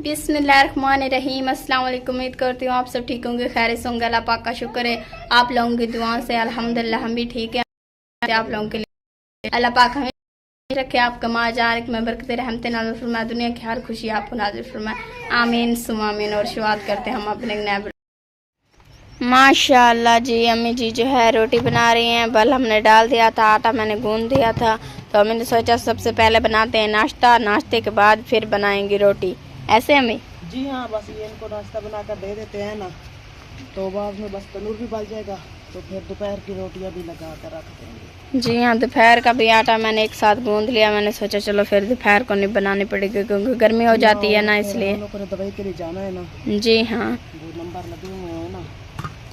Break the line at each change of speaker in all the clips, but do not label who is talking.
बिस्मिल्लाहिर्रहमानिर्रहीम। अस्सलाम वालेकुम। उम्मीद करती हूँ आप सब ठीक होंगे, खैर से होंगे। अल्लाह पाक का शुक्र है आप लोगों की दुआ से अल्हम्दुलिल्लाह हम भी ठीक है। आप लोगों के लिए अल्लाह पाक हमें रखे, आपका माजार में बरकत रहमत नाज़िल फरमाए, दुनिया की हर खुशी आपको नाज़िल फरमाए। आमीन सुम्मा आमीन। और शुरुआत करते हैं हम अपने नए। माशाअल्लाह जी अम्मी जी जो है रोटी बना रही हैं। बल हमने डाल दिया था, आटा मैंने गूंद दिया था, तो मैंने सोचा सबसे पहले बनाते हैं नाश्ता, नाश्ते के बाद फिर बनाएंगे रोटी। ऐसे अम्मी?
जी हाँ, बस ये इनको नाश्ता बनाकर दे देते हैं ना, तो बाद में बस तनूर भी बल जाएगा, तो फिर दोपहर की रोटियां भी लगा कर रख देंगे।
जी हाँ, दोपहर का भी आटा मैंने एक साथ गूंद लिया। मैंने सोचा चलो फिर दोपहर को नहीं बनानी पड़ेगी क्योंकि गर्मी हो जाती है ना, इसलिए।
दवाई के लिए जाना है ना।
जी हाँ,
वो नंबर लगे हुए हैं ना।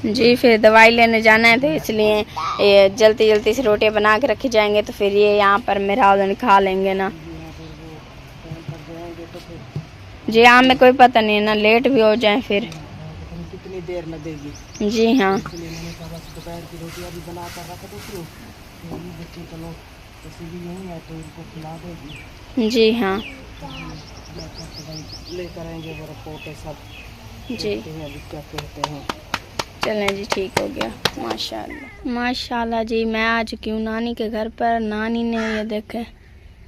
जी फिर दवाई लेने जाना है, तो इसलिए ये जल्दी जल्दी से रोटियां बना के रखी जाएंगे, तो फिर ये यहाँ पर मेरा खा लेंगे ना। जी हाँ, हमें कोई पता नहीं है ना, लेट भी हो जाए फिर
कितनी देर लगेगी।
जी हाँ,
दोपहर की रोटियां भी बना कर रख दो, बच्चे चलो किसी भी यही है तो इनको खिला देगी।
जी हाँ,
लेकर आएंगे वो रिपोर्ट सब।
जी
क्या कहते हैं।
चलें जी, ठीक हो गया। माशाल्लाह माशाल्लाह जी। मैं आ चुकी हूँ नानी के घर पर। नानी ने ये देखें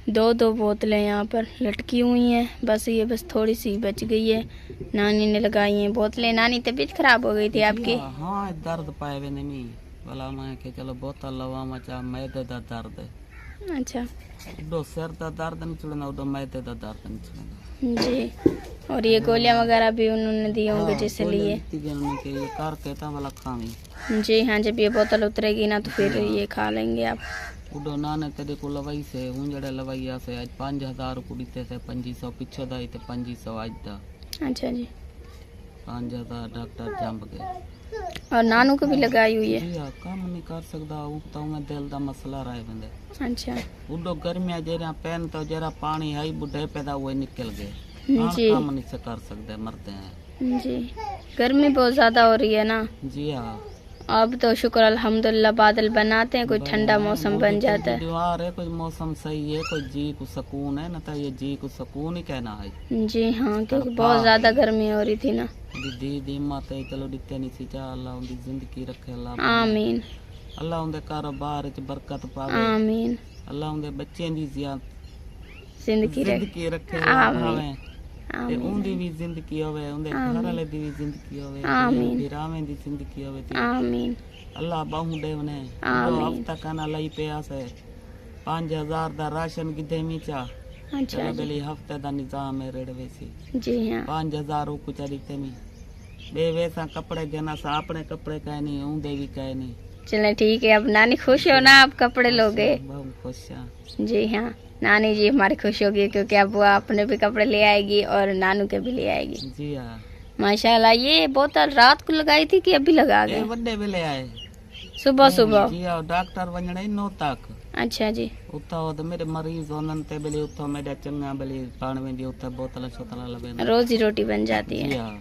दो बोतलें यहाँ पर लटकी हुई हैं, बस ये बस थोड़ी सी बच गई है, नानी ने लगाई हैं बोतलें। नानी तबीयत खराब हो गई थी आपकी?
हाँ, दर्द पाए वे नहीं भला मैं के चलो बोतल लवा मचा मैदे दा दर्द।
अच्छा,
उडो सिर दा दर्द नहीं छुड़ना, उडो मैदे दा दर्द नहीं छुड़ना
जी। और ये गोलियां वगैरह भी उन्होंने दी होंगे जिससे लिए?
ये कर कहता वाला खावी।
जी हाँ, जब ये बोतल उतरेगी ना तो फिर ये खा लेंगे आप।
उडो नाने तेरे को लवाई से उंजड़े लवाइया से आज 5000 कुड़ी से 2500 पीछे दा ते 2500 आज दा।
अच्छा जी,
5000 डॉक्टर जंप गए।
और नानू को भी लगाई हुई है?
जी हाँ, काम नहीं कर सकता, उगता मैं दिल दा मसला रहे बंदे।
अच्छा,
उडो गर्मिया जरा पैन तो जरा पानी है बुढ़े पैदा हुए निकल गए।
जी
काम नहीं से कर सकते, मरते हैं।
जी, गर्मी बहुत ज्यादा हो रही है ना।
जी हाँ,
अब तो शुक्र अल्हम्दुलिल्लाह बादल बनाते हैं, कोई ठंडा मौसम बन जाता है।
दीवार है, कोई मौसम सही है, कोई जी को सुकून है ना, तो ये जी को सुकून ही कहना है।
जी हाँ, क्योंकि बहुत ज्यादा गर्मी हो रही थी ना।
दी माते चलो दिते नहीं सी चा, अल्लाह उनकी जिंदगी रखे, अल्लाह
आमीन।
अल्लाह उनके कारोबार च बरकत पावे,
आमीन।
अल्लाह उनके बच्चे दी
जिंदगी
रखे,
आमीन।
ते उनदी भी जिंदगी होवे, उनदे घर वाले दी भी जिंदगी होवे,
आमीन।
बिरावें दी जिंदगी होवे।
आमीन।
अल्लाह बाहू दे वने।
आमीन।
हफ्ता काना लई पिया से 5000 दा राशन की देमी चा।
अच्छा
जी, हफ्ते दा निजाम है रेडवे सी।
जी हाँ,
5000 कुछ दिते मी बे वैसा कपड़े देना सा, अपने कपड़े कह नहीं उनदे भी कह नहीं।
चले ठीक है। अब नानी खुश हो ना, आप कपड़े लोगे?
बहुत खुश है।
जी हाँ, नानी जी हमारी खुश होगी क्योंकि अब वो अपने भी कपड़े ले आएगी और नानू के भी ले आएगी।
जी हाँ,
माशाल्लाह। ये बोतल रात को लगाई थी कि अभी लगा गए?
बड़े वेले आए
सुबह सुबह?
जी हाँ, डॉक्टर वंजने 9 तक।
अच्छा जी,
उता तो मेरे मरीज होनन ते बेले उतो मेरा चंगा बेले पाण में दी उता बोतल छोतला लबे
रोजी रोटी बन जाती
जी
है।
हां,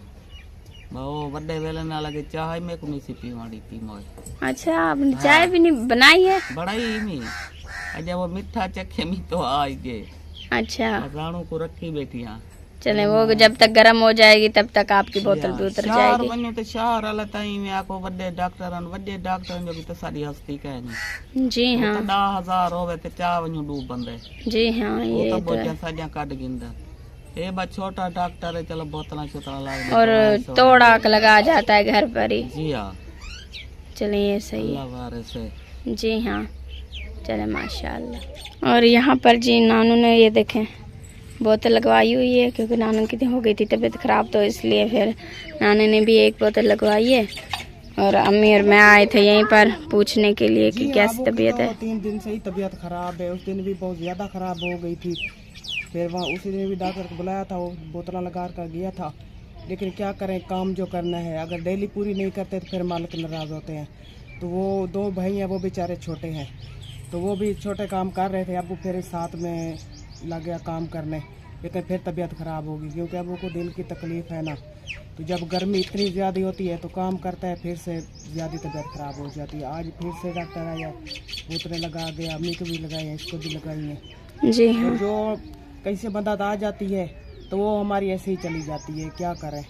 वो बड़े वेले ना लगे चाय में को नहीं सी पीवाड़ी पी मोय।
अच्छा, आपने चाय भी नहीं बनाई है?
बड़ाई नहीं अजय वो मीठा चखे मी तो आई गए।
अच्छा,
राणू को रखी बैठी हां।
चले वो जब तक गर्म हो जाएगी तब तक आपकी बोतल भी उतर जाएगी।
मनु तो शहर वाला ताई में आको बड़े डॉक्टर जो भी तो सारी हस्ती कहनी।
जी हाँ,
तो 10000 होवे ते चा वनु डूब बंदे।
जी हाँ,
वो
ये
तो
तो
बोझा
है।
साजा काट गिंदा। ये बा छोटा डॉक्टर है, चलो बोतला छोतला लाग
और तोड़ा लगा जाता है घर पर ही।
जी हाँ,
चलिए सही है।
अल्लाह वारे से।
जी हाँ, चले माशाल्लाह। और यहाँ पर जी नानू ने ये देखें बोतल लगवाई हुई है क्योंकि नानू की हो गई थी तबीयत खराब, तो इसलिए फिर नानू ने भी एक बोतल लगवाई है। और अम्मी और मैं आए थे यहीं पर पूछने के लिए कि कैसी तबीयत है।
3 दिन से ही तबीयत खराब है, उस दिन भी बहुत ज़्यादा खराब हो गई थी। फिर वहाँ उसी दिन भी डॉक्टर को बुलाया था, वो बोतल लगा कर गया था। लेकिन क्या करें, काम जो करना है, अगर डेली पूरी नहीं करते तो फिर मालिक नाराज़ होते हैं। तो वो 2 भाई हैं, वो बेचारे छोटे हैं, तो वो भी छोटे काम कर रहे थे। अब वो फिर साथ में लग गया काम करने, लेकिन फिर तबीयत ख़राब होगी क्योंकि अब उनको दिल की तकलीफ़ है ना। तो जब गर्मी इतनी ज़्यादा होती है तो काम करता है, फिर से ज़्यादा तबीयत ख़राब हो जाती है। आज फिर से डॉक्टर आया, बोतलें लगा गया, अम्मी को भी लगाई हैं, इसको भी लगाई हैं।
जी
तो
हाँ,
जो कहीं से मदद आ जाती है तो वो हमारी ऐसे ही चली जाती है, क्या करें।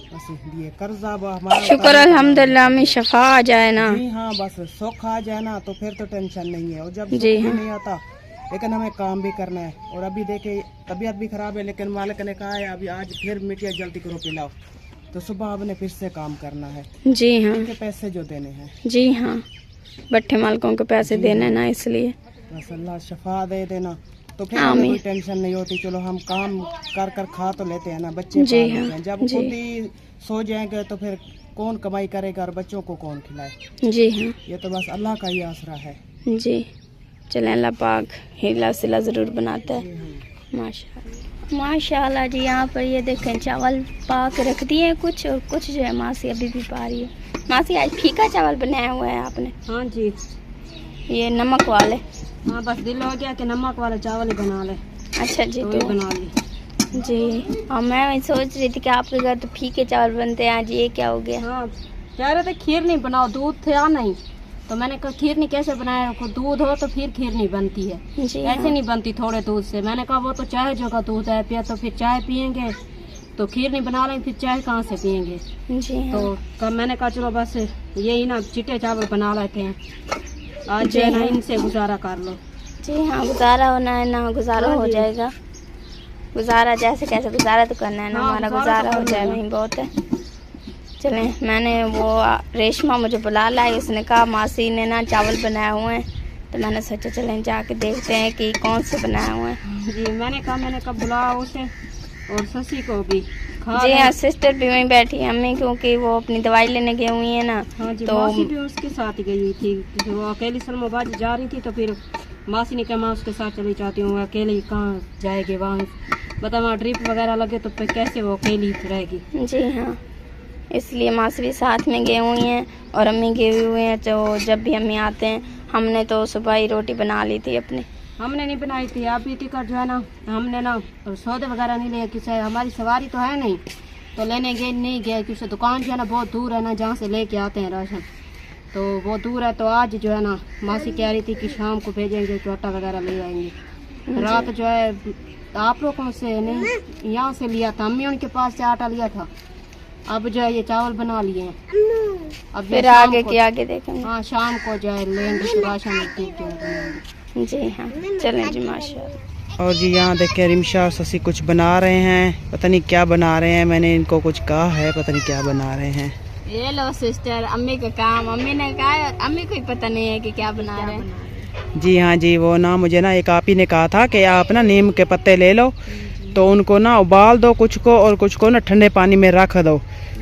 बस ये कर्जा हमारा
शुक्र अल्हम्दुलिल्लाह में शफा आ जाए ना।
जी हाँ, बस सुख आ जाए ना तो फिर तो टेंशन नहीं है, और जब सुख
जी
भी
हाँ।
नहीं आता लेकिन हमें काम भी करना है। और अभी देखे तबीयत भी खराब है, लेकिन मालिक ने कहा है अभी आज फिर मिर्चियाँ जल्दी करो पिलाओ, तो सुबह आपने फिर से काम करना है,
जी हाँ,
उनके पैसे जो देने हैं।
जी हाँ, भट्ठे मालिकों को पैसे देने ना, इसलिए
बस अल्लाह शफा दे देना तो फिर हमें
आमीन।
कोई टेंशन नहीं होती। चलो हम काम कर कर खा तो लेते हैं ना, बच्चे
जी
पाल
हाँ,
लेते हैं। जब
जी।
खुद ही सो जाएंगे तो फिर कौन कमाई करेगा और बच्चों को कौन खिलाए।
जी हाँ,
ये तो बस अल्लाह का ही आसरा है।
जी। चलें, अल्लाह पाक हिला सिला ज़रूर बनाता है।
जी हाँ।
माशाल्लाह, माशाल्लाह जी। यहाँ पर ये देखें चावल पा के रख दिए हैं कुछ, और कुछ जो है मासी अभी भी पा रही है। मासी आज फीका चावल बनाया हुआ है आपने?
हाँ जी,
ये नमक वाले?
हाँ बस दिल हो गया कि नमक वाले चावल ही बना ले,
अच्छा जी।
तो
तो
ही बना ली।
जी, और मैं वही सोच रही थी कि आपके घर तो फीके चावल बनते हैं, आज ये क्या हो गया?
हाँ कह रहे थे खीर नहीं बनाओ, दूध था नहीं, तो मैंने कहा खीर नहीं कैसे बनाया, दूध हो तो फिर खीर नहीं बनती है,
जी
ऐसे
हाँ,
नहीं बनती थोड़े दूध से। मैंने कहा वो तो चाय जो का दूध है पिया, तो फिर चाय पियेंगे, तो खीर नहीं बना लेंगे फिर चाय कहाँ से पियेंगे।
जी हाँ,
तो कब मैंने कहा चलो बस यही ना चिट्टे चावल बना लेते हैं, आज
जी
जो है ना
हाँ।
इनसे गुजारा कर लो।
जी हाँ, गुजारा होना है ना, गुजारा
हाँ
हो
जी।
जाएगा। गुजारा जैसे कैसे गुजारा तो करना है ना,
हाँ,
हमारा
गुजारा
गुजारा
तो
हो
करना
जाए
है।
वही बहुत है। चलें, मैंने वो रेशमा मुझे बुला लाई, उसने कहा मासी ने ना चावल बनाए हुए हैं, तो मैंने सोचा चलें जाके देखते हैं कि कौन से बनाए हुए हैं।
जी मैंने कहा बुलाओ उसे और शशि को भी खा
जी
लें।
हाँ, सिस्टर भी वहीं बैठी है अम्मी, क्योंकि वो अपनी दवाई लेने गई हुई है ना।
हाँ जी,
तो
मासी भी उसके साथ गई हुई थी, वो अकेली सलमाबाद जा रही थी, तो फिर मासी ने कहा मैं उसके साथ चली जाती हूँ, अकेली कहाँ जाएगी वहाँ, बता वहाँ ड्रिप वगैरह लगे तो फिर कैसे वो अकेली रहेगी।
जी हाँ, इसलिए मासी भी साथ में गई हुई हैं और अम्मी गई हुई हैं। तो जब भी अम्मी आते हैं, हमने तो सुबह ही रोटी बना ली थी अपनी।
हमने नहीं बनाई थी, आप भी टिकट जो है ना हमने ना सौदे वगैरह नहीं लिए, किसी हमारी सवारी तो है नहीं, तो लेने गए नहीं गए, क्योंकि दुकान जो है ना बहुत दूर है ना, जहाँ से लेके आते हैं राशन, तो वो दूर है। तो आज जो है ना मासी कह रही थी कि शाम को भेजेंगे तो आटा वगैरह ले आएंगे। रात जो है आप लोगों से नहीं यहाँ से लिया था, अम्मी उनके पास से आटा लिया था, अब जो है ये चावल बना लिए हैं। अब ये
फिर
शाम
आगे
को-
की आगे देखेंगे।
हाँ शाम को जो है लेंगे तो राशन बनाएंगे।
जी हाँ, चलें जी, माशाल्लाह।
और जी यहाँ देखिए रिमशा और शशि कुछ बना रहे हैं, पता नहीं क्या बना रहे हैं, मैंने इनको कुछ कहा है, पता नहीं क्या बना रहे हैं।
ये लो सिस्टर, अम्मी का काम, अम्मी ने कहा है, अम्मी को ही पता नहीं है कि क्या बना रहे हैं।
जी हाँ जी, वो ना मुझे ना एक आप ही ने कहा था कि आप ना नीम के पत्ते ले लो, तो उनको ना उबाल दो कुछ को, और कुछ को ना ठंडे पानी में रख दो,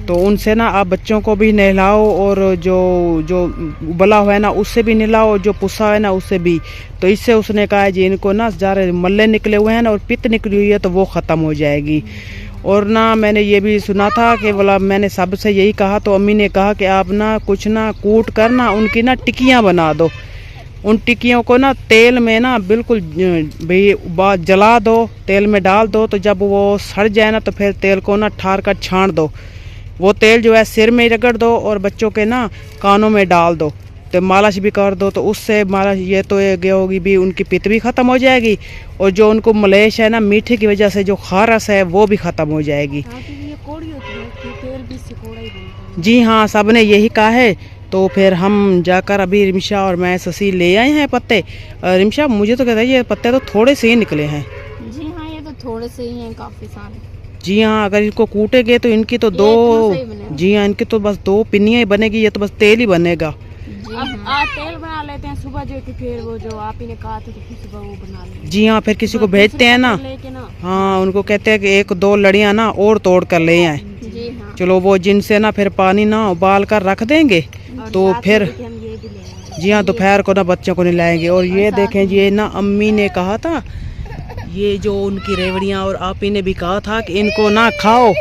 तो उनसे ना आप बच्चों को भी नहलाओ, और जो जो उबला हुआ है ना उससे भी नहलाओ, जो पुस्सा है ना उससे भी। तो इससे उसने कहा है जी इनको ना ज़्यादा मल्ले निकले हुए हैं ना और पित्त निकली हुई है, तो वो ख़त्म हो जाएगी। और ना मैंने ये भी सुना था कि बोला मैंने सबसे यही कहा, तो अम्मी ने कहा कि आप ना कुछ ना कूट कर ना उनकी ना टिक्कियाँ बना दो, उन टिक्कियों को ना तेल में ना बिल्कुल भाई जला दो, तेल में डाल दो, तो जब वो सड़ जाए ना तो फिर तेल को ना ठार कर छान दो, वो तेल जो है सिर में रगड़ दो और बच्चों के ना कानों में डाल दो, तो मालिश भी कर दो, तो उससे मालिश ये तो ये होगी भी उनकी पित्त भी ख़त्म हो जाएगी, और जो उनको मलेश है ना मीठे की वजह से जो खारस है वो भी ख़त्म हो जाएगी।
ये कौड़ी होती है कि तेल भी इससे कौड़ा ही बनता है।
जी हाँ, सब ने यही कहा है। तो फिर हम जाकर अभी रिमशा और मैं शशि ले आए हैं पत्ते। रिमशा मुझे तो कहता है ये पत्ते तो थोड़े से ही निकले हैं।
जी हाँ, ये तो थोड़े से ही हैं, काफी सारे।
जी हाँ, अगर इनको कूटेंगे तो इनकी तो
ये
दो,
इतना सही बनेगा।
जी हाँ इनकी तो बस 2 पिन्नियाँ ही बनेगी, ये तो बस तेल ही बनेगा।
जी
अब
हाँ,
आज तेल बना लेते हैं सुबह जो कि फिर वो जो आप ही ने कहा था तो फिर सुबह वो बना लेंगे।
जी हाँ, फिर किसी को भेजते हैं ना,
लेके ना
हाँ उनको कहते हैं कि 1-2 लड़ियाँ ना और तोड़ कर ले आए।
जी हाँ,
चलो वो जिनसे ना फिर पानी ना उबाल कर रख देंगे, तो फिर
हम ये भी ले आएंगे।
जी हाँ दोपहर को ना बच्चों को नहीं लाएंगे। और ये देखें जी, ये ना अम्मी ने कहा था, ये जो उनकी रेवड़ियाँ और आप ही ने भी कहा था कि इनको ना खाओ,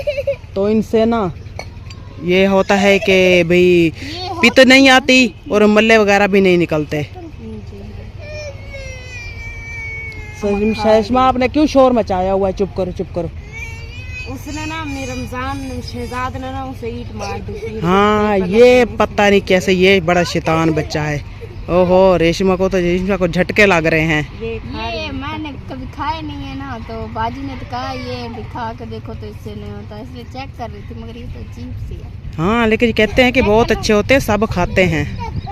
तो इनसे ना ये होता है कि भाई पित्त नहीं आती और मल्ले वगैरह भी नहीं निकलते। शैशमा आपने क्यों शोर मचाया हुआ है? चुप करो चुप करो।
उसने ना मेरे रमजान शहजाद ने ना उसे ईंट मार दी थी।
हाँ ये पता नहीं कैसे, ये बड़ा शैतान बच्चा है। ओहो, रेशमा को तो झटके लग रहे हैं।
ये
ये मैंने कभी खाए नहीं है ना, तो बाजी ने तो कहा ये भी खा के देखो तो इससे नहीं होता, इसलिए चेक कर रही थी, मगर ये तो अजीब सी है।
हाँ लेकिन कहते हैं कि बहुत अच्छे होते हैं, सब खाते हैं।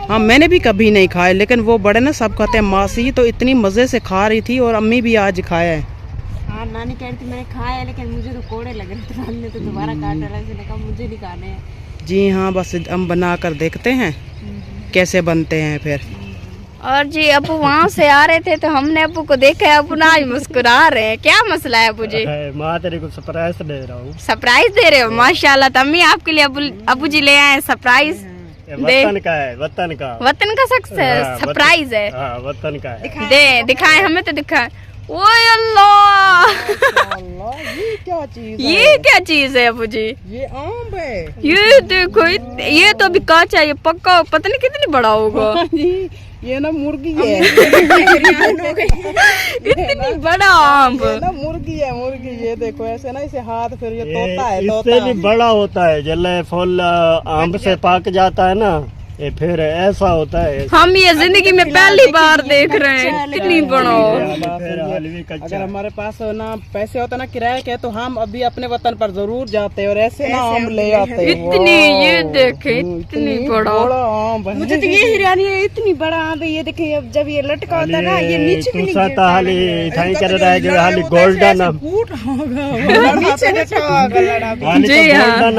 हाँ मैंने भी कभी नहीं खाए, लेकिन वो बड़े ना सब खाते हैं। मासी तो इतनी मज़े से खा रही थी और अम्मी भी आज खाया है।
हाँ नानी कह रही थी मैंने खाया है, लेकिन मुझे तो कोड़े लग रहे थे, नानी ने तो दोबारा काट डाला, इसने कहा मुझे नहीं खाने हैं।
जी हाँ, बस हम बना कर देखते हैं कैसे बनते हैं फिर।
और जी अबू वहाँ से आ रहे थे तो हमने अबू को देखा है, अबू ना आज मुस्कुरा रहे हैं। क्या मसला है अबू जी?
माँ तेरे को सरप्राइज दे रहा हूँ।
सरप्राइज दे रहे हो? माशाल्लाह। तम्मी आपके लिए अबू जी ले आए सरप्राइज।
वतन का है, वतन का,
वतन का सरप्राइज है।
हाँ वतन का है।
दे दिखाए हमें तो दिखाए। ओए अल्लाह,
ये क्या चीज है?
ये क्या चीज है अबू जी?
ये आम है।
ये देखो, ये तो अभी कांचा है, ये पक्का पता नहीं कितनी बड़ा होगा।
ये ना मुर्गी है।
इतनी बड़ा आम।
ये ना मुर्गी है, मुर्गी। ये देखो ऐसे ना, इसे हाथ फिर ये तोता है,
इससे
तोता।
भी बड़ा होता है, जल्ले फल आम से पक जाता है ना, ये फिर ऐसा होता है।
हम ये जिंदगी में पहली बार देख रहे हैं, कितनी बड़ा।
अगर हमारे पास ना पैसे होते ना किराए के, तो हम अभी अपने वतन पर जरूर जाते और ऐसे ना आम ले आते।
इतनी, ये देखे इतनी बड़ा
आम।
मुझे तो ये हैरानी है, इतनी बड़ा आम है। ये देखिए अब जब ये लटका होता है ना, ये नीचे भी नहीं गिरता है।
हाली कर रहा है जो हाली गोल्डन आम, गोल्डन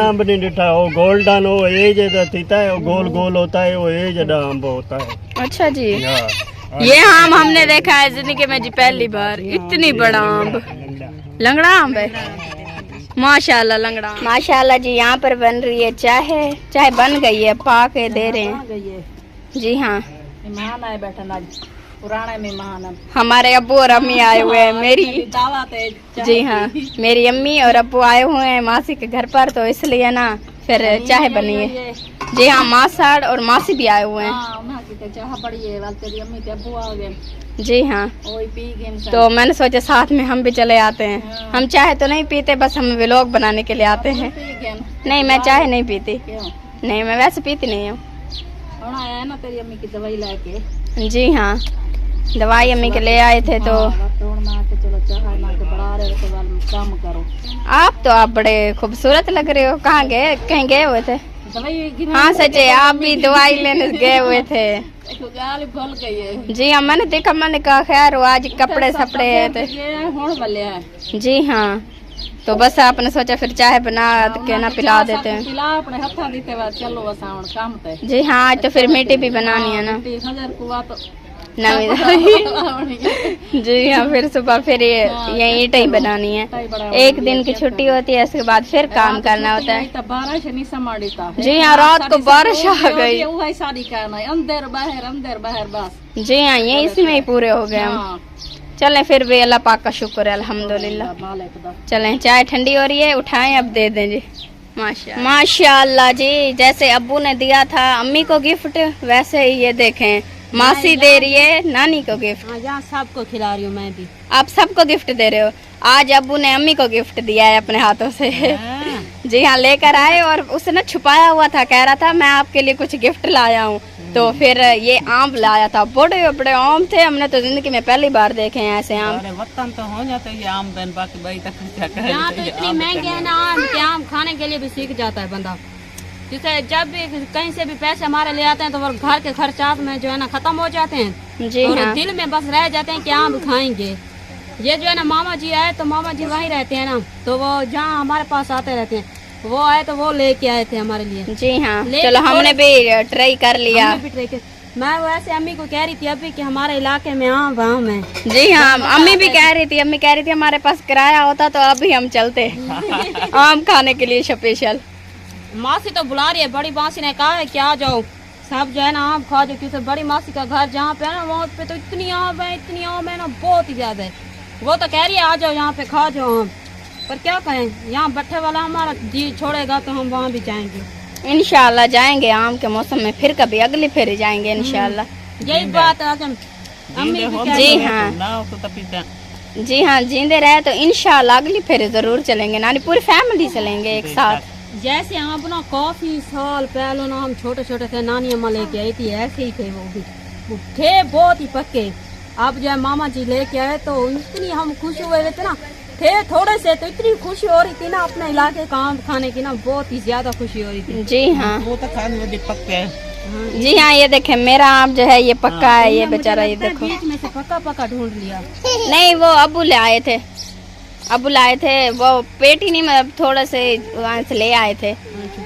आम नहीं डिठा, वो गोल्डन वो एज थीता है, वो गोल गोल होता है, वो एज आम होता है।
अच्छा जी, ये आम हमने देखा है जिंदगी में जी पहली बार। इतनी बड़ा आम, लंगड़ा आम है माशाल्लाह, लंगड़ा। माशाल्लाह जी। यहाँ पर बन रही है चाय, चाय बन गई है, पा के दे रहे हैं। जी हाँ,
मेहमान आए बैठा ना, पुराने मेहमान
हमारे अब्बू और अम्मी आए हुए हैं। मेरी
दावत है।
जी हाँ, मेरी अम्मी और अब्बू आए हुए हैं मासी के घर पर, तो इसलिए ना फिर चाय बनी है। जी हाँ, मासाड़ और मासी भी आए हुए हैं।
चाह पड़ी है, तेरी अम्मी के अब्बू आ गए।
जी हाँ,
वही पी गए,
तो मैंने सोचा साथ में हम भी चले आते हैं। हम चाय तो नहीं पीते, बस हम व्लॉग बनाने के लिए आते हैं। नहीं, मैं चाय नहीं पीती। नहीं, मैं वैसे पीती नहीं हूँ।
आया ना तेरी अम्मी की दवाई लाके।
जी हाँ, दवाई अम्मी के ले आए थे। तो
चलो चाह बढ़ा रहे हो, काम करो।
आप बड़े खूबसूरत लग रहे हो। कहाँ गए, कहीं गए हुए थे?
दवाई।
हाँ सच है, आप भी दवाई लेने गए हुए थे।
गाली भल गई है।
जी हाँ, मैंने देखा, मैंने कहा खैर वो आज कपड़े सपड़े थे। जी हाँ, तो बस आपने सोचा फिर चाय बना के ना पिला देते हैं।
अपने हथा देते बाद चलो बस काम पे।
जी हाँ, आज तो फिर मीठी भी बनानी है ना, नवी। जी हाँ, फिर सुबह फिर ये ईंटें ही बनानी है। एक दिन की छुट्टी होती है, इसके बाद फिर काम करना होता है।
बारिश।
जी हाँ, रात को बारिश आ गई।
अंदर बाहर बस।
जी हाँ, ये इसमें ही पूरे हो गए हम। चलें फिर भी अल्लाह पाक का शुक्र है, अल्हम्दुलिल्लाह। चलें, चाय ठंडी हो रही है, उठाएं अब दे दें जी। माशाल्लाह जी, जैसे अब्बू ने दिया था अम्मी को गिफ्ट, वैसे ही ये देखें मासी दे रही है नानी को गिफ्ट।
यहाँ सबको खिला रही हूँ मैं भी।
आप सबको गिफ्ट दे रहे हो। आज अब्बू ने अम्मी को गिफ्ट दिया है अपने हाथों से। जी हाँ, लेकर आए और उसने ना छुपाया हुआ था, कह रहा था मैं आपके लिए कुछ गिफ्ट लाया हूँ। तो फिर ये आम लाया था, बड़े बड़े आम थे। हमने तो जिंदगी में पहली बार देखे हैं ऐसे आम।
वतन तो हो जाते हैं ये आम, दिन बाकी भाई तक यहाँ तो इतनी महंगे है ना आम के, आम खाने के लिए भी सीख जाता है बंदा। जैसे जब भी कहीं से भी पैसे हमारे ले आते हैं तो वो घर के खर्चात में जो है ना खत्म हो जाते हैं।
जी
और
हाँ,
दिल में बस रह जाते हैं कि आम खाएंगे। ये जो है ना मामा जी आए तो मामा जी वहीं रहते हैं ना, तो वो जहाँ हमारे पास आते रहते हैं, वो आए तो वो लेके आए थे हमारे लिए।
जी हाँ, चलो हमने भी ट्राई कर लिया।
मैं वैसे अम्मी को कह रही थी अभी कि हमारे इलाके में आम है।
जी हाँ, अम्मी भी कह रही थी, अम्मी कह रही थी हमारे पास किराया होता तो अभी हम चलते आम खाने के लिए स्पेशल।
मासी तो बुला रही है, बड़ी मासी ने कहा है कि आ जाओ सब जो है ना आम खा जाओ, क्योंकि बड़ी मासी का घर जहाँ पे है ना, वहाँ पे तो इतनी आम है ना, बहुत ही ज्यादा है। वो तो कह रही है आ जाओ यहाँ पे खा जाओ आम, पर क्या कहें, यहाँ बैठे वाला हमारा जी छोड़ेगा तो हम वहाँ भी जाएंगे।
इंशाल्लाह जाएंगे आम के मौसम में, फिर कभी अगली फेरी जाएंगे इंशाल्लाह।
यही बात है।
जी हाँ, जी हाँ, जींदे रहे तो इंशाल्लाह अगली फेरी जरूर चलेंगे नानी, पूरी फैमिली चलेंगे एक साथ।
जैसे हम अपना काफी साल पहले ना हम छोटे छोटे थे, नानी अम्मा लेके आई थी, ऐसे ही थे वो भी, थे बहुत ही पक्के। अब जो है मामा जी लेके आए तो इतनी हम खुश हुए थे ना, थे थोड़े से तो इतनी खुशी हो रही थी ना, अपने इलाके का आम खाने की ना बहुत ही ज्यादा खुशी हो रही थी।
जी हाँ,
वो तो खाने में पक्के है।
जी हाँ, ये देखे मेरा आम जो है ये पक्का है, ये बेचारा ये देखो।
बीच में से पक्का पक्का ढूंढ लिया।
नहीं, वो अबू ले आए थे, अबू लाए थे, वो पेटी नहीं मतलब थोड़ा से वहाँ से ले आए थे,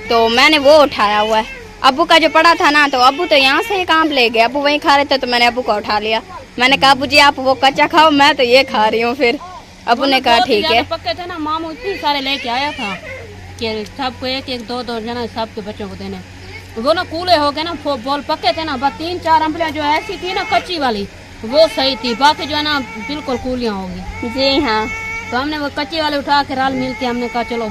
तो मैंने वो उठाया हुआ है। अबू का जो पड़ा था ना, तो अबू तो यहाँ से एक आम ले गए, अबू वहीं खा रहे थे, तो मैंने अबू का उठा लिया। मैंने कहा अबू जी आप वो कच्चा खाओ, मैं तो ये खा रही हूँ। फिर अबू ने कहा ठीक है।
पक्के थे ना, मामू इतने सारे लेके आया था कि सबको एक एक दो दो जना सबके बच्चों को देने। वो ना कूले हो गए ना, बोल पक्के थे ना, बस 3-4 अम्बलियाँ जो ऐसी थी ना कच्ची वाली वो सही थी, बाकी जो है ना बिल्कुल कूलियाँ होगी।
जी हाँ,
तो हमने वो कच्ची वाले उठा के रल मिल के हमने कहा चलो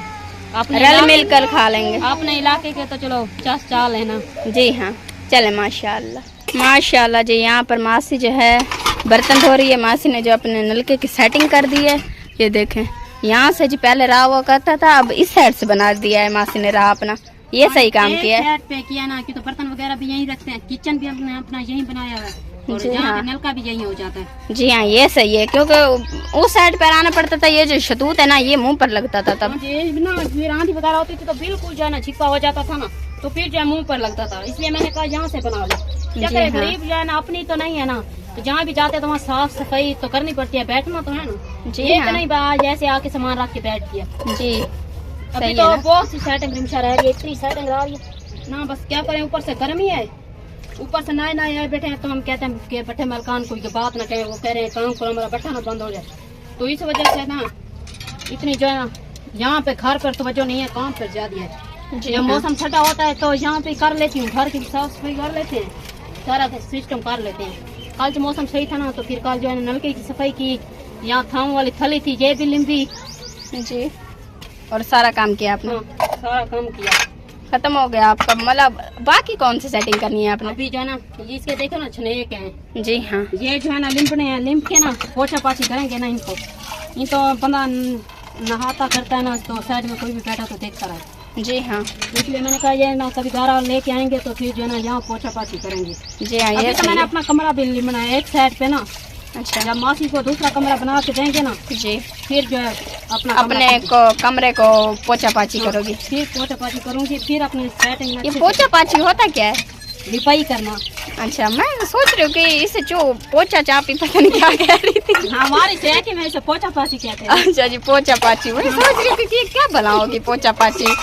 अपने
रल मिल कर खा लेंगे
अपने इलाके के, तो चलो चाल है ना।
जी हाँ, चले माशाल्लाह माशाल्लाह जी। यहाँ पर मासी जो है बर्तन धो रही है। मासी ने जो अपने नलके की सेटिंग कर दी है, ये देखें, यहाँ से जो पहले रहा हुआ करता था, अब इस साइड से बना दिया है मासी ने रहा अपना। ये सही काम किया है।
पे किया ना कि तो बर्तन वगैरह भी यहीं रखते हैं, किचन भी अपने अपना यहीं बनाया हुआ है, और
जी
यहाँ
हाँ।
पे नलका भी यहीं हो जाता है।
जी हाँ, ये सही है, क्योंकि उस साइड पर आना पड़ता था, ये जो शतूत है ना ये मुंह पर लगता था तब।
ना फिर आंधी वगैरह होती थी तो बिल्कुल जो है ना छिपा हो जाता था ना, तो फिर जो है मुंह पर लगता था, इसलिए मैंने कहा यहाँ से बना लो। क्या
जी
करे,
हाँ।
गरीब जो है ना अपनी तो नहीं है ना, तो जहाँ भी जाते तो वहाँ साफ सफाई तो करनी पड़ती है, बैठना तो है ना।
जी
ये
हाँ।
तो नहीं बाहर जैसे आके सामान रख के बैठ गया।
जी
अभी
सही
तो
है ना।
बहुत सी सेटिंग रिमशा रह रही है, इतनी सेटिंग रह रही है ना, बस क्या करें, ऊपर से गर्मी है, ऊपर से नए नए आए बैठे हैं, तो हम कहते हैं कि बट्टे मलकान कोई की बात ना कहे, वो कह रहे हैं काम करो हमारा बट्टा ना बंद हो जाए, तो इस वजह से ना इतनी जो है ना यहाँ पे घर पर तवज्जो नहीं है, काम पर ज्यादा है।
जी
जब
हाँ।
मौसम ठंडा होता है तो यहाँ पे कर लेती हूँ, घर की साफ सफाई कर लेते हैं, सारा सिस्टम कर लेते हैं। कल जो मौसम सही था ना, तो फिर कल जो है नलके की सफाई की, यहाँ थाम वाली थली थी ये भी लिम्बी,
जी, और सारा काम किया आपने।
हाँ, सारा काम किया।
खत्म हो गया आपका, मतलब बाकी कौन सी सेटिंग करनी है आपने?
अभी जो है ना इसके देखो ना छनेक हैं,
जी हाँ।
ये जो है ना लिम्पने हैं, लिम्प के ना पोछा पाछी करेंगे ना इनको, ये तो बंदा नहाता करता है ना, तो साइड में कोई भी बैठा तो देखता रहे।
जी हाँ।
इसलिए मैंने कहा ये ना कभी गारा लेके आएंगे तो फिर जो है ना यहाँ पोछा पाछी करेंगे।
जी हाँ,
अभी
ये
तो
सही
मैंने
है।
अपना कमरा भी लिमना है एक साइड पे ना,
अच्छा,
जब मासी को दूसरा कमरा बना के देंगे ना,
जी,
फिर जो है अपना
अपने को कमरे को पोछा पाची करोगी।
फिर पोछा पाछी करूंगी, फिर अपने सेटिंग
ये पोछा पाची होता क्या है?
लिपाई करना।
अच्छा, मैं सोच रही हूँ कि इसे जो पोछा चापी पता नहीं क्या कह रही थी।
हमारी से है कि मैं इसे पोछा पाछी कहते हैं।
अच्छा जी, पोछा पाची। मैं सोच रही हूँ कि ये क्या बनाओगी पोछा पाची,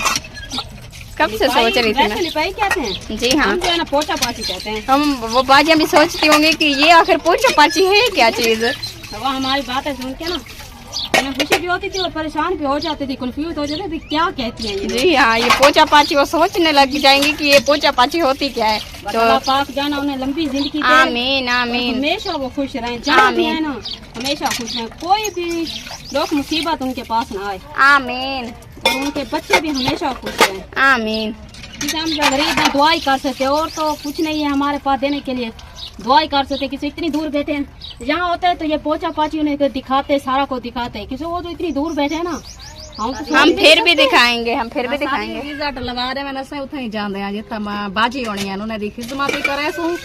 कब से सोच रही थी
वैसे
मैं।
लिपाई कहते हैं,
जी हाँ,
हम जो है ना पोछा पाछी कहते हैं।
हम वो बाजियाँ भी सोचती होंगी कि ये आखिर पोछा पाची है क्या चीज।
वो हमारी बातें सुन के ना हमें खुशी भी होती थी और परेशान भी हो जाती थी, कंफ्यूज हो जाती थी क्या कहती हैं ये।
जी हाँ, ये पोछा पाची वो सोचने लग जाएंगी कि ये पोछा पाची होती क्या है।
तो अल्लाह पाक जाना उन्हें लंबी जिंदगी दे,
आमीन आमीन।
हमेशा वो खुश रहें, जहाँ भी
आमीन।
है ना हमेशा खुश रहें, कोई भी लोग मुसीबत उनके पास ना आए,
आमीन
और उनके बच्चे भी हमेशा खुश रहें।
आमीन।
क्योंकि हम जो गरीब हैं दुआ ही कर सकते हैं, और तो कुछ नहीं है हमारे पास देने के लिए, दुआ ही कर सकते। किसी इतनी दूर बैठे हैं, यहाँ होता है तो ये पोछा पाची उन्हें दिखाते, सारा को दिखाते, किसी वो तो इतनी दूर बैठे हैं ना, हम तो
हम फिर भी दिखाएंगे, हम फिर भी दिखाएंगे।
रिजल्ट लगा रहे मैंने से उथे ही जांदे आ जिथा बाजी होनी है उन्हें दी खिदमत ही करे सू।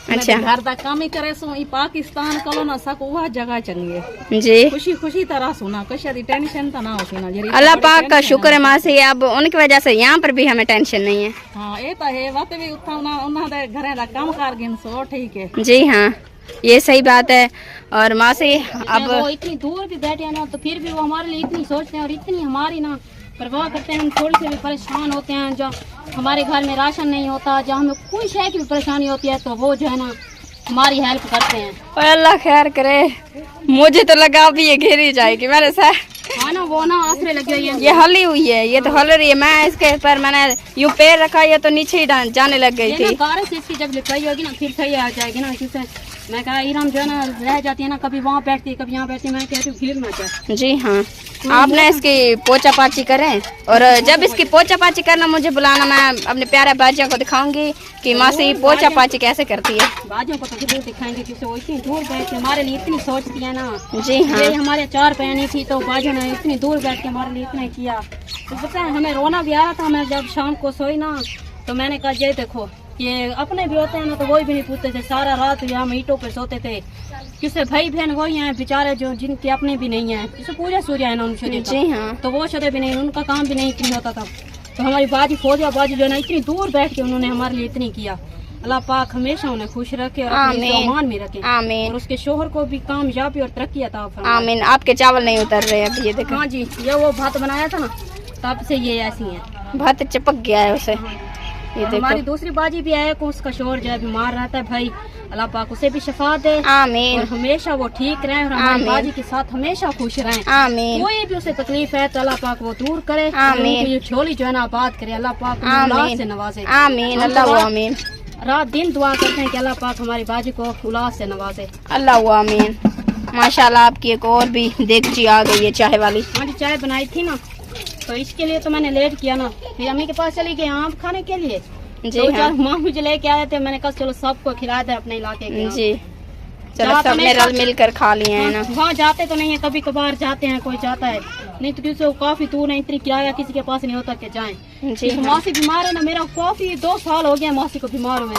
अच्छा।
घर दा काम ही करे सू। ई पाकिस्तान कलो ना सक वह जगह चंगी है,
जी,
खुशी खुशी तरह सुना कशा दी टेंशन तो ना हो सुना जरी।
अल्लाह पाक का शुक्र है मासी, अब उनकी वजह से यहाँ पर भी हमें टेंशन नहीं है।
हाँ ये तो है, वत भी उठा उन्हां दे घरे दा काम कार गिन सो ठीक है।
जी हाँ, ये सही बात है। और मासी
अब
अब
वो इतनी दूर भी बैठे हैं ना, तो फिर भी वो हमारे लिए इतनी सोचते हैं और इतनी हमारी ना परवाह करते हैं। हम थोड़ी से भी परेशान होते हैं, जो हमारे घर में राशन नहीं होता, जहाँ हमें कोई शय की भी परेशानी होती है, तो वो जो है ना हमारी हेल्प करते हैं।
और अल्लाह खैर करे, मुझे तो लगा अभी ये घेरी जाएगी मेरे साथ।
हाँ ना, वो ना आसरे लगी हुई है,
ये हली हुई है, ये तो हल रही है। मैं इसके पर मैंने यूं पैर रखा, ये तो नीचे ही जाने लग गई
ये ना
थी।
गारे से इसकी जब लिपाई होगी ना फिर सही आ जाएगी ना, क्योंकि मैं कहा इराम जो है ना रह जाती है ना, कभी वहाँ बैठती है कभी यहाँ बैठती है, मैं कहती हूँ फिर ना जाए।
जी हाँ, आपने इसकी पोछा पाची करें, और जब इसकी पोछा पाची करना मुझे बुलाना, मैं अपने प्यारे बाजियों को दिखाऊंगी कि मासी पोछा पाची कैसे करती है।
बाजों को तो जरूर दिखाएंगे, क्योंकि वो इतनी दूर बैठ के हमारे लिए इतनी सोचती है ना।
जी हाँ,
ये हमारे 4 बहनें थी, तो बाजों ने इतनी दूर बैठ के हमारे लिए इतना किया। तो पता है हमें रोना भी आ रहा था। मैं जब शाम को सोई ना, तो मैंने कहा ये देखो, ये अपने भी होते हैं ना, तो वही भी नहीं पूछते थे, सारा रात यहाँ हम ईंटों पे सोते थे, किससे भाई बहन वही हैं बेचारे जो जिनके अपने भी नहीं है, जैसे पूजा सूर्य है ना उनसे
जी हाँ।
तो वो शदे भी नहीं, उनका काम भी नहीं इतनी होता था। तो हमारी बाजी फौजिया बाजी जो है ना इतनी दूर बैठ के उन्होंने हमारे लिए इतनी किया। अल्लाह पाक हमेशा उन्हें खुश रखे और अपने ईमान में रखे।
आमीन।
और उसके शोहर को भी कामयाबी और तरक्की अता फरमाए।
आमीन। आपके चावल नहीं उतर रहे अभी, ये देखो।
हाँ जी, ये वो भात बनाया था ना तब से ये ऐसी है,
भात चिपक गया है उसे, ये
हमारी
देखो।
दूसरी बाजी भी है को उसका शोहर जो है बीमार रहता है भाई, अल्लाह पाक उसे भी शफा दे
आमीन।
और हमेशा वो ठीक रहे और हमारी बाजी के साथ हमेशा खुश रहें।
आमीन।
कोई भी उसे तकलीफ है तो अल्लाह पाक वो दूर करे।
आमीन।
उनकी ये झोली जो है ना आबाद करे, अल्लाह पाक उन्हें औलाद से नवाजे।
आमीन। अल्लाह आमीन।
रात दिन दुआ करते हैं कि अल्लाह पाक हमारी बाजी को औलाद से नवाजे।
अल्लाह आमीन। माशाल्लाह आपकी एक और भी देगची आ गई है चाय वाली।
हाँ जी, चाय बनाई थी ना तो इसके लिए तो मैंने लेट किया ना, फिर अम्मी के पास चली गई आम खाने के लिए।
जी
तो
हाँ।
माँ मुझे लेके आए थे, मैंने कहा चलो सबको खिला दे अपने इलाके के।
जी चलो सबने रल मिलकर खा लिए हैं ना।
वहाँ जाते तो नहीं है, कभी कभार जाते हैं, कोई जाता है नहीं तो किसी को काफी दूर नहीं, इतनी किराया किसी के पास नहीं होता कि जाएं।
जी हाँ।
मौसी बीमार है ना, मेरा काफी 2 साल हो गया मौसी को बीमार हुए।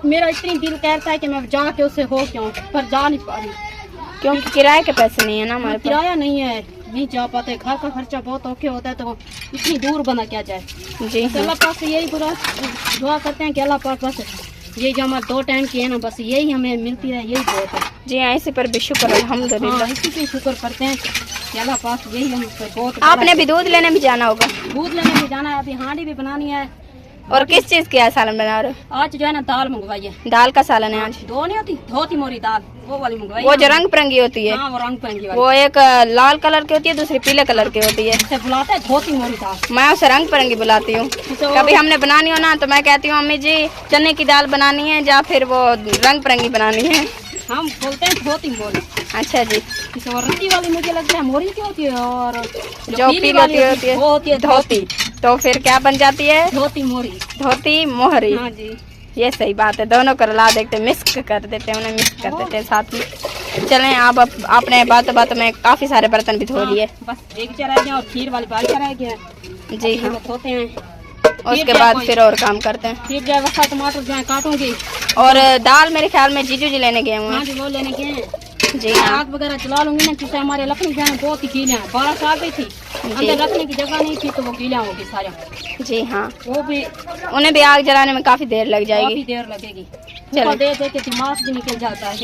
मेरा इतनी दिल कहता है कि मैं जाके उससे हो क्यों, पर जा नहीं पा रही
क्योंकि किराए के पैसे नहीं है ना हमारे पास।
किराया नहीं है, नहीं जा पाते, घर का खर्चा बहुत औखे होता है तो इतनी दूर बना क्या जाए।
जी
तो अल्लाह पाक से यही दुआ करते हैं कि अल्लाह पाक बस ये जो हमारे 2 टाइम की है ना बस यही हमें मिलती है, यही बहुत है।
जी हाँ, इसी पर भी शुक्र अल्हम्दुलिल्लाह।
हाँ, इसी से शुक्र करते हैं कि अल्लाह पाक यही हम पर बहुत।
आपने भी दूध लेने भी जाना होगा।
दूध लेने भी जाना है, अभी हांडी भी बनानी है।
और किस चीज की सालन बना रहे हो?
आज जो है ना दाल मंगवाई है।
दाल का सालन है आज।
दो नहीं होती, धोती मोरी दाल, वो वाली मंगवाई।
वो जो रंग बिरंगी होती है।
हाँ, वो रंग बिरंगी वाली।
वो एक लाल कलर की होती है, दूसरी पीले कलर की होती है।
इसे बुलाते हैं धोती मोरी दाल।
मैं उसे रंग बिरंगी बुलाती हूँ। कभी हमने बनानी हो ना तो मैं कहती हूँ अम्मी जी चने की दाल बनानी है या फिर वो रंग बिरंगी बनानी है।
हम बोलते हैं धोती मोरी।
अच्छा जी।
इसे वो रंगी वाली मुझे लगता है मोरी की होती है और
जो पीली वाली होती है
वो होती है
धोती। तो फिर क्या बन जाती है?
धोती मोरी।
धोती मोहरी।
हाँ जी,
ये सही बात है, दोनों को रला देते, मिक्स कर देते हैं, उन्हें मिक्स कर देते हैं साथ में। चलें आप आपने बात में काफी सारे बर्तन भी धो लिए।
बस एक रह गया और खीर वाली बाल्टी रह गया।
जी हाँ।
धोते हैं
उसके बाद फिर और काम करते हैं।
फिर जो है वसा टमाटर जो है काटूंगी।
और दाल मेरे ख्याल में जीजू जी लेने गए हुए
हाँ
हैं।
जी, वो लेने गए हैं।
जी हाँ।
आग वगैरह जला लूंगी ना क्योंकि हमारे लकड़ी जो है बहुत ही गीले हैं, बारिश आ गई थी, अंदर रखने की जगह नहीं थी तो वो गीला होगी सारा।
जी हाँ।
वो भी
उन्हें भी आग जलाने में काफी देर लग
काफी
जाएगी।
देर लगेगी।
चलो।
दे दे के दिमाग भी निकल जाता है।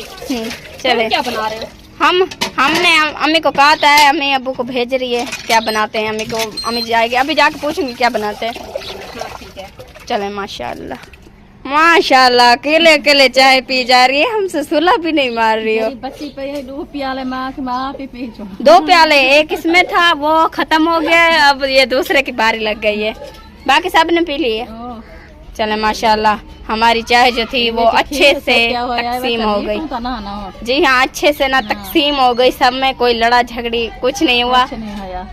चले।
क्या बना रहे हो?
हमने अम्मी को कहा था, अम्मी अब्बू को भेज रही है क्या बनाते हैं। अम्मी को अम्मी जाएगी, अभी जाके पूछूंगी क्या बनाते हैं।
हाँ, ठीक है।
चले। माशाल्लाह माशाल्लाह, अकेले अकेले चाय पी जा रही है, हमसे सुलह भी नहीं मार रही हो।
मेरी बच्ची पे ये 2 प्याले माँ पे पी जो।
2 प्याले, एक इसमें था वो खत्म हो गया है, अब ये दूसरे की बारी लग गई है, बाकी सब ने पी ली है। चले माशाल्लाह, हमारी चाय जो थी वो अच्छे से तकसीम हो गई। जी हाँ, अच्छे से ना तकसीम हो गई, सब में कोई लड़ा झगड़ी कुछ नहीं हुआ।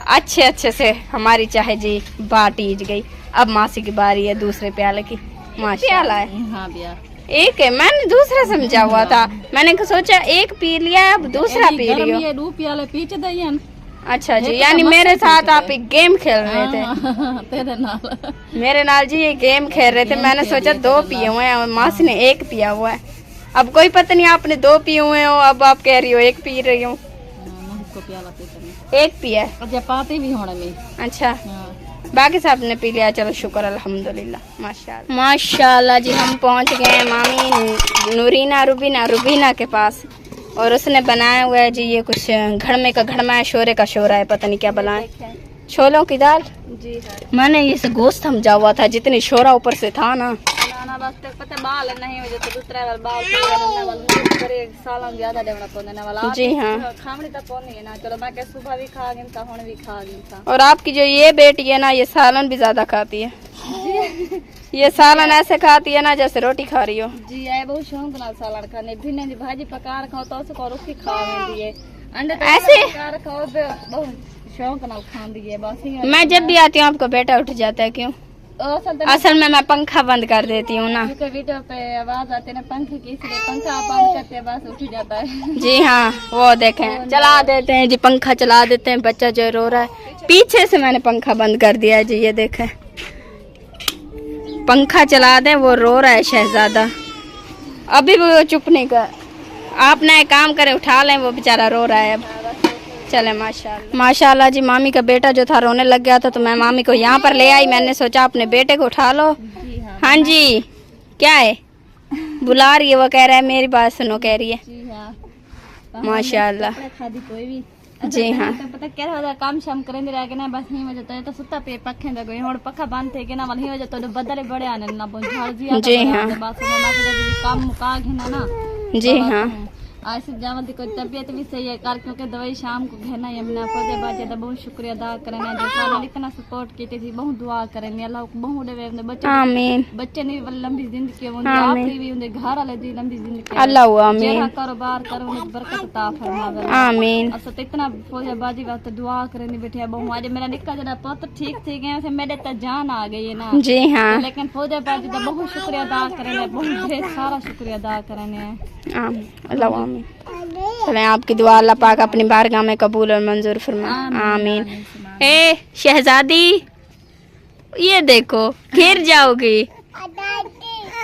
अच्छे से हमारी चाय जी बाटी गई। अब मासी की बारी है दूसरे प्याले की। प्याला है।
हाँ भैया,
एक है, मैंने दूसरा समझा हुआ था, मैंने सोचा एक पी लिया है अब दूसरा पी रही हो।
2 प्याले पीछ दे।
अच्छा जी, यानी मेरे साथ आप एक गेम खेल रहे थे।
तेरे नाल
मेरे नाल जी ये गेम खेल रहे थे, मैंने सोचा 2 पिए हुए हैं और मासी ने 1 पिया हुआ है। अब कोई पता नहीं आपने 2 पिए हुए हो, अब आप कह रही हो 1 पी रही हूँ। 1 पिया है।
चपाती भी होने में।
अच्छा, बाकी सब ने पी लिया। चलो शुक्र अल्हम्दुलिल्लाह। माशाल्लाह माशाल्लाह जी, हम पहुंच गए हैं मामी रुबीना के पास और उसने बनाया हुआ है जी ये कुछ घड़मे का घड़मा है, शोरे का शोरा है, पता नहीं क्या बनाए। छोलों की दाल जी है। मैंने ये से गोश्त समझा हुआ था, जितनी शोरा ऊपर से था ना।
बाल नहीं हो जाते दूसरा बाल सालन ज्यादा देवना पड़ने वाला।
जी हाँ।
खामड़ी तक पौनी है ना, चलो मैं सुबह भी खा गई था, हुण भी खा गई था।
और आपकी जो ये बेटी है ना, ये सालन भी ज्यादा खाती है। ये सालन ऐसे खाती है ना जैसे रोटी खा रही हो।
जी है, बहुत शौक नाल सालन खाने, भिन्न जी भाजी पका खाओ तो उसको रोटी खा लेंदी है, अंडे तो
ऐसे
पका खाओ तो बहुत शौक नाल खांदी है। बस
मैं जब भी आती हूँ आपका बेटा उठ जाता है, क्यों? असल में मैं पंखा बंद कर देती हूँ ना।
वीडियो पे आवाज आती है ना पंखे की, इसलिए पंखा बंद करते बस उठ जाता है।
जी हाँ, वो देखें चला देते हैं जी, पंखा चला देते हैं, बच्चा जो रो रहा है पीछे से मैंने पंखा बंद कर दिया है जी। ये देखें पंखा चला दे, वो रो रहा है शहजादा, अभी भी वो चुप नहीं कर, आप ना एक काम करें, उठा लें, वो बेचारा रो रहा है अब। चले माशाल्लाह। माशाल्लाह जी, मामी का बेटा जो था रोने लग गया था, तो मैं मामी को यहाँ पर ले आई। मैंने सोचा अपने बेटे को उठा लो। हाँ जी, क्या है? बुला रही है, वो कह रहा है मेरी बात सुनो, कह रही है। माशाल्लाह
कोई भी
जी हाँ।
तो पता क्या होता काम शाम करेंगे रह के ना बस ही वजह तो सुता पे पखे दे गई और पखा बांध थे के ना वाली वजह तो बदले बड़े आने ना बोल झाड़ जी
जी हाँ।
बस मम्मा के काम मुका घेना ना
जी हाँ।
ऐसे जावत कोई तबीयत भी सही है कार क्योंकि दवाई शाम को घेना है हमने फौजे बाजे तो बहुत शुक्रिया अदा करना जो सारे इतना सपोर्ट की थी बहुत दुआ करेंगे अल्लाह को बहुत दे बच्चे
आमीन।
बच्चे ने लंबी जिंदगी उनके आप भी उनके घर वाले दी लंबी जिंदगी
अल्लाह आमीन।
जेरा कारोबार करो उन्हें बरकत अता फरमावे
आमीन।
असत इतना फौजा बाजी वास्ते दुआ करनी बैठे बहु आज मेरा निक्का जरा पुत्र ठीक थी गए उसे मेरे तो जान आ गई है ना
जी हाँ।
लेकिन फौजा बाजी का बहुत शुक्रिया अदा करने बहुत ढेर सारा शुक्रिया अदा करने
अल्लाह आमीन। चले आपकी दुआ अल्लाह पाक अपनी बारगाह में कबूल और मंजूर फरमाए। आमीन। ए शहजादी, ये देखो गिर जाओगी।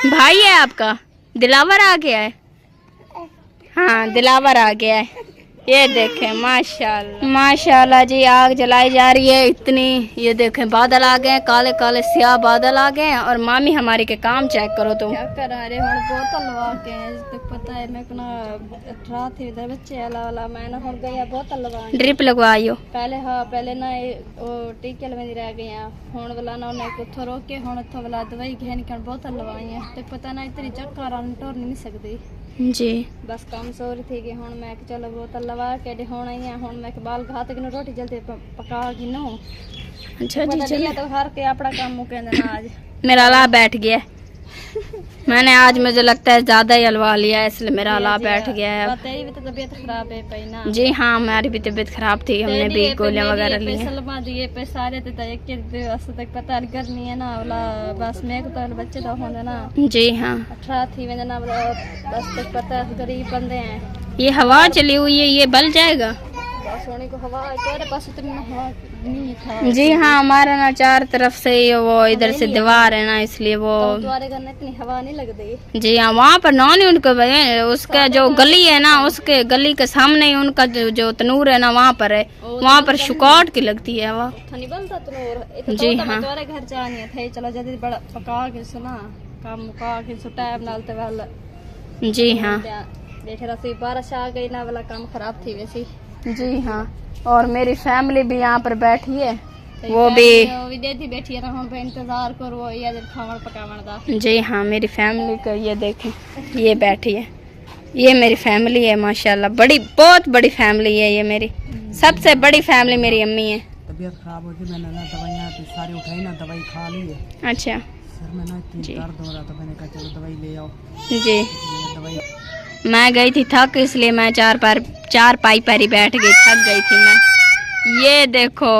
भाई है आपका, दिलावर आ गया है। हाँ, दिलावर आ गया है। ये देखें माशाल्लाह माशाल्लाह जी, आग जलाई जा रही है इतनी। ये देखें बादल आ गए, काले काले स्याह बादल आ गए। और मामी हमारी के काम चेक करो तुम।
क्या करा रहे हुन बोतल लगा के तो पता है मैं कना ठरा थी इधर बच्चे वाला मैं ना हो गया बोतल लगाई
ड्रिप लगवाइयो
पहले। हाँ पहले ना वो टीके लगे रह गए हुन वाला ना उन्हें कुछ रोक के हुन तो वाला दवाई घेन के बोतल लगाई है तो पता ना इतनी चक्कर आन टोर नहीं सकती
जी।
बस काम सोरी थी कि हुन मैं चलो बोतल लगा के हुन आई है हुन मैं बाल घात के रोटी जल्दी पका की नो।
अच्छा जी चलो।
तो हर के अपना काम मुके ना आज
मेरा अला बैठ गया है। मैंने आज मुझे लगता है ज्यादा ही हलवा लिया है, इसलिए मेरा अला बैठ गया है।
तेरी भी तो तबीयत खराब है पई ना।
जी हाँ, हमारी भी तबीयत खराब थी, हमने भी गोलियां वगैरह ली हैं।
पैसा दिए पैसे सारे तो एक तक पता करनी है ना वाला बस मैं तो बच्चे तो होंगे ना।
जी हाँ।
18 थी मैंने ना बस तक पता गरीब बंदे हैं।
ये हवा चली हुई है, ये बल जाएगा।
बस होने को हवा तेरे पास इतनी हवा नहीं था।
जी हाँ, हमारा ना चार तरफ से ही वो इधर से दीवार है ना, इसलिए वो
तुम्हारे घर में इतनी हवा नहीं लगती।
जी हाँ, वहाँ पर नॉन उनका उसका जो गली है ना, उसके गली के सामने ही उनका जो तनूर है ना वहाँ पर है, वहाँ पर शुकाट की लगती है हवा।
नहीं बनता तनूर
जी हाँ।
तुम्हारे घर जानी थे चलो जल्दी बड़ा पका के सुना काम मुका के सुटा बनाते वाला।
जी हाँ।
देख रहा बारिश आ गई ना वाला काम खराब थी वैसे।
जी हाँ। और मेरी फैमिली भी यहाँ पर बैठी है, वो भी
विदेशी बैठी है ना, हम इंतजार करो ये खावण पकावण दा।
जी हाँ, मेरी फैमिली का ये देखें, ये बैठी है, ये मेरी फैमिली है माशाल्लाह, बड़ी बहुत बड़ी फैमिली है ये मेरी, सबसे बड़ी फैमिली मेरी अम्मी है।
तबीयत खराब हो गई, मैंने ना दवाइयाँ सारी उठाई ना, दवाई खा ली है।
अच्छा।
सर में ना इतनी दर्द हो रहा था, मैंने कहा चलो दवाई ले आओ।
जी।
दवाई
मैं गई थी थक, इसलिए मैं चार पाई पर ही बैठ गई, थक गई थी मैं। ये देखो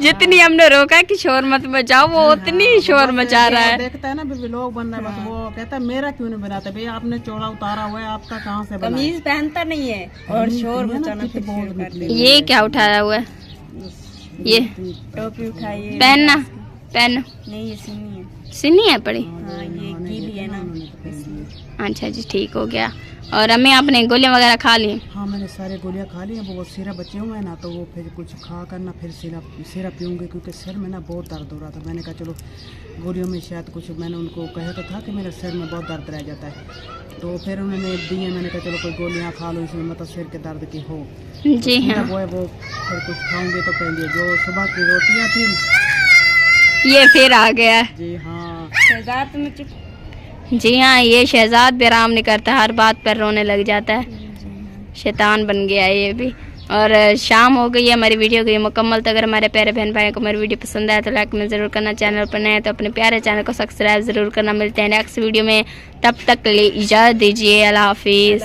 जितनी हमने रोका कि शोर मत मचाओ, वो उतनी शोर मचा रहा है।
देखता है ना लोग बन रहा है, बस वो कहता है मेरा क्यों नहीं बनाते भैया, आपने चोड़ा उतारा हुआ है, आपका कहाँ से बना?
कमीज पहनता नहीं है और शोर मचाना
ये क्या उठाया हुआ है? ये
टोपी उठाइए
पहनना पहनो।
नहीं ये सुनी है,
सुनी है पड़ी।
हाँ ये गीली है ना।
अच्छा जी, ठीक हो गया। और अम्मी आपने गोलियां वगैरह खा ली?
हाँ मैंने सारी गोलियां खा ली हैं, वो सिरप बचे हुए हैं ना, तो वो फिर कुछ खा कर ना फिर सिरप पीऊँगी, क्योंकि सिर में ना बहुत दर्द हो रहा था। मैंने कहा चलो गोलियों में शायद कुछ, मैंने उनको कहा तो था कि मेरे सिर में बहुत दर्द रह जाता है, तो फिर उन्होंने दिए। मैंने कहा चलो कोई गोलियाँ खा लो, इसमें मतलब सिर के दर्द की हो।
जी हाँ।
वो है वो फिर कुछ खाऊंगे तो पहले जो सुबह की रोटियाँ थी,
ये फिर आ गया।
जी हाँ।
शहजाद में चुप।
जी हाँ, ये शहजाद भी आराम नहीं करता, हर बात पर रोने लग जाता है, शैतान बन गया है ये भी। और शाम हो गई है, हमारी वीडियो गई मुकम्मल। तो अगर हमारे प्यारे बहन भाइयों को हमारी वीडियो पसंद आए तो लाइक में ज़रूर करना, चैनल पर नए तो अपने प्यारे चैनल को सब्सक्राइब ज़रूर करना। मिलते हैं नेक्स्ट वीडियो में, तब तक के लिए इजाज़त दीजिए। अल्लाह हाफिज़।